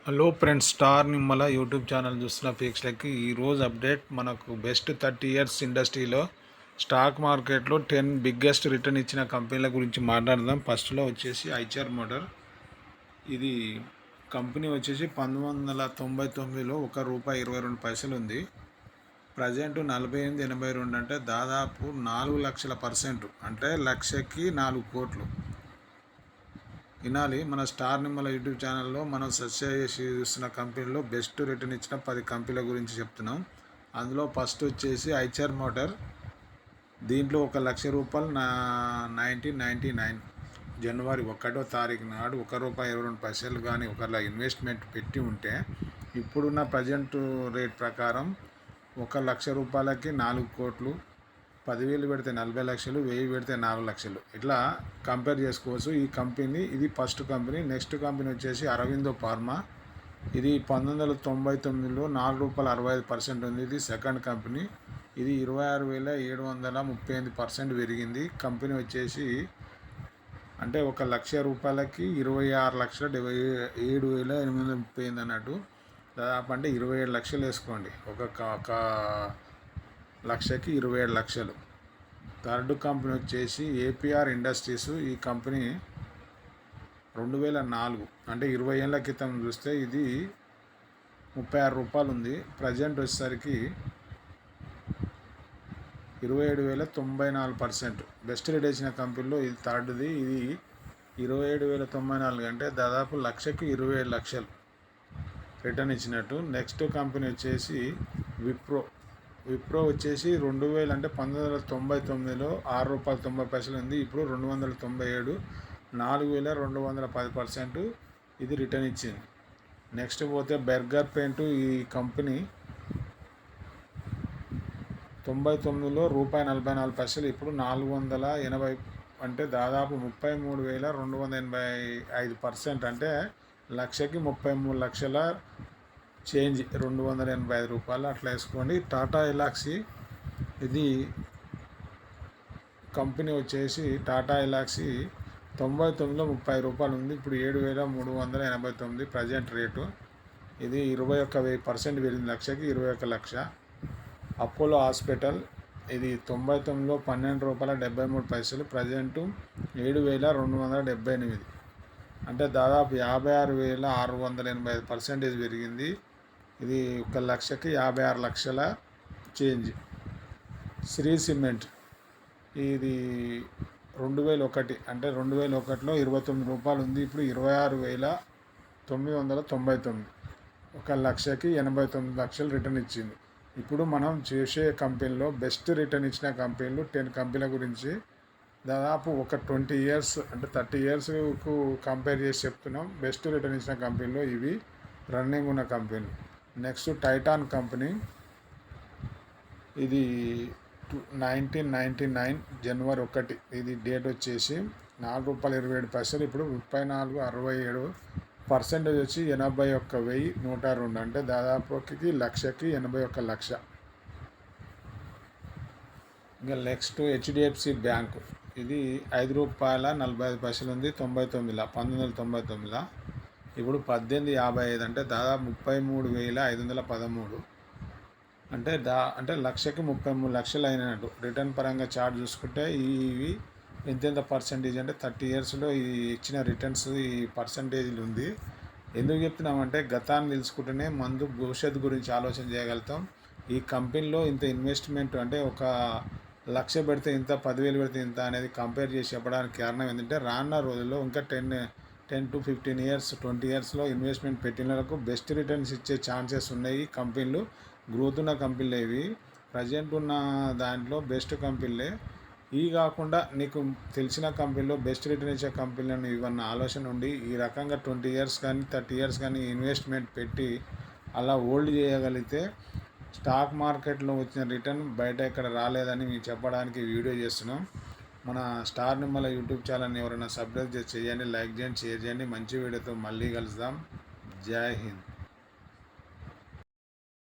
Hello friends, star Nimmala YouTube channel చూస్తున్న ఫీక్స్లకి ఈరోజు update. మనకు బెస్ట్ 30 ఇయర్స్ ఇండస్ట్రీలో స్టాక్ మార్కెట్లో 10 బిగ్గెస్ట్ రిటర్న్ ఇచ్చిన కంపెనీల గురించి మాట్లాడదాం. ఫస్ట్లో వచ్చేసి ఐచర్ మోటార్. ఇది కంపెనీ వచ్చేసి 1999లో ₹1.22 ఉంది. ప్రజెంట్ 48.82 అంటే దాదాపు 4,00,000%, అంటే లక్షకి 4 కోట్లు. వినాలి. మన స్టార్ నిమ్మల యూట్యూబ్ ఛానల్లో మనం సెర్చ్ చేసి చూస్తున్న కంపెనీలో బెస్ట్ రిటర్న్ ఇచ్చిన 10 కంపెనీల గురించి చెప్తున్నాం. అందులో ఫస్ట్ వచ్చేసి ఐచర్ మోటార్. దీంట్లో ₹1,00,000 1999 జనవరి 1వ తారీఖు నాడు ₹1.22 కానీ ఒకవేళ ఇన్వెస్ట్మెంట్ పెట్టి ఉంటే ఇప్పుడున్న ప్రజెంట్ రేట్ ప్రకారం ₹1,00,000కి 4 కోట్లు, 10,000 పెడితే 40 లక్షలు, 1000 పెడితే 4 లక్షలు. ఇట్లా కంపేర్ చేసుకోవచ్చు. ఈ కంపెనీ ఇది ఫస్ట్ కంపెనీ. నెక్స్ట్ కంపెనీ వచ్చేసి అరవిందో ఫార్మా. ఇది 1999లో ₹4.65 ఉంది. ఇది సెకండ్ కంపెనీ. ఇది 26,738% పెరిగింది. కంపెనీ వచ్చేసి అంటే ₹1,00,000కి 26,77,830 అన్నట్టు. దాదాపు అంటే 27 లక్షలు వేసుకోండి. ఒక లక్షకి 27 లక్షలు. థర్డ్ కంపెనీ వచ్చేసి ఏపీఆర్ ఇండస్ట్రీస్. ఈ కంపెనీ 2004 అంటే 20 ఏళ్ళ క్రితం చూస్తే ఇది ₹36 ఉంది. ప్రజెంట్ వచ్చేసరికి 27,094%. బెస్ట్ రేట్ ఇచ్చిన కంపెనీలో ఇది థర్డ్ది. ఇది 27,094 అంటే దాదాపు లక్షకి 27 లక్షలు రిటర్న్ ఇచ్చినట్టు. నెక్స్ట్ కంపెనీ వచ్చేసి విప్రో వచ్చేసి 2000 అంటే 1999లో ₹6.90 ఉంది. ఇప్పుడు 297, 4,210% ఇది రిటర్న్ ఇచ్చింది. నెక్స్ట్ పోతే బర్గర్ పెయింట్. ఈ కంపెనీ 99లో ₹1.44, ఇప్పుడు 480 అంటే దాదాపు 33,285%, అంటే లక్షకి 33 లక్షల చేంజ్, ₹285 అట్లా వేసుకోండి. టాటా ఎలాక్సీ. ఇది కంపెనీ వచ్చేసి టాటా ఎలాక్సీ 99లో ₹30 ఉంది. ఇప్పుడు 7,389 ప్రజెంట్ రేటు. ఇది 21,000% పెరిగింది, లక్షకి 21 లక్ష. Apollo hospital. ఇది 99లో ₹12.73, ప్రజెంటు 7,278, అంటే దాదాపు 56,685% పెరిగింది. ఇది 1 లక్షకి 56 లక్షల చేంజ్. శ్రీ సిమెంట్. ఇది 2001 అంటే 2001లో ₹29 ఉంది. ఇప్పుడు 26,999, 1 లక్షకి 89 లక్షలు రిటర్న్ ఇచ్చింది. ఇప్పుడు మనం చేసే కంపెనీలో బెస్ట్ రిటర్న్ ఇచ్చిన కంపెనీలు 10 కంపెనీల గురించి దాదాపు ఒక 20 ఇయర్స్ అంటే 30 ఇయర్స్కు కంపేర్ చేసి చెప్తున్నాం. బెస్ట్ రిటర్న్ ఇచ్చిన కంపెనీలో ఇవి రన్నింగ్ ఉన్న కంపెనీ. Next Titan company. ఇది 1999 జనవరి 1, ఇది డేట్ వచ్చేసి ₹4.27, ఇప్పుడు 34,67%, వచ్చి 81,102, అంటే దాదాపుకి లక్షకి 81 లక్ష. ఇంకా నెక్స్ట్ హెచ్డిఎఫ్సి బ్యాంకు. ఇది ₹5.45 ఉంది. 1999లో, ఇప్పుడు 18,55, అంటే దాదాపు 33,513, అంటే లక్షకి 33 లక్షలు అయినట్టు. రిటర్న్ పరంగా చార్ట్ చూసుకుంటే ఇవి ఎంతెంత పర్సంటేజ్ అంటే 30 ఇయర్స్లో ఈ ఇచ్చిన రిటర్న్స్ ఈ పర్సంటేజ్లు ఉంది. ఎందుకు చెప్తున్నామంటే గతాన్ని తెలుసుకుంటేనే ముందు భవిష్యత్తు గురించి ఆలోచన చేయగలుగుతాం. ఈ కంపెనీలో ఇంత ఇన్వెస్ట్మెంట్ అంటే ఒక లక్ష పెడితే ఇంత, 10,000 పెడితే ఇంత అనేది కంపేర్ చేసి చెప్పడానికి కారణం ఏంటంటే రానున్న రోజుల్లో ఇంకా 10 to 15 ఇయర్స్ 20 ఇయర్స్లో ఇన్వెస్ట్మెంట్ పెట్టిన వాళ్ళకు బెస్ట్ రిటర్న్స్ ఇచ్చే ఛాన్సెస్ ఉన్నాయి. ఈ కంపెనీలు గ్రోత్ ఉన్న కంపెనీలే. ఇవి ప్రజెంట్ ఉన్న దాంట్లో బెస్ట్ కంపెనీలే. ఇవి కాకుండా నీకు తెలిసిన కంపెనీలో బెస్ట్ రిటర్న్ ఇచ్చే కంపెనీలను ఇవన్న ఆలోచన ఉండి ఈ రకంగా 20 ఇయర్స్ కానీ 30 ఇయర్స్ కానీ ఇన్వెస్ట్మెంట్ పెట్టి అలా హోల్డ్ చేయగలిగితే స్టాక్ మార్కెట్లో వచ్చిన రిటర్న్ బయట ఎక్కడ రాలేదని మేము చెప్పడానికి వీడియో చేస్తున్నాం. మన స్టార్ నిమ్మల యూట్యూబ్ ఛానల్ని ఎవరైనా సబ్స్క్రైబ్ చేయండి, లైక్ చేయండి, షేర్ చేయండి. మంచి వీడియోతో మళ్ళీ కలుద్దాం. జై హింద్.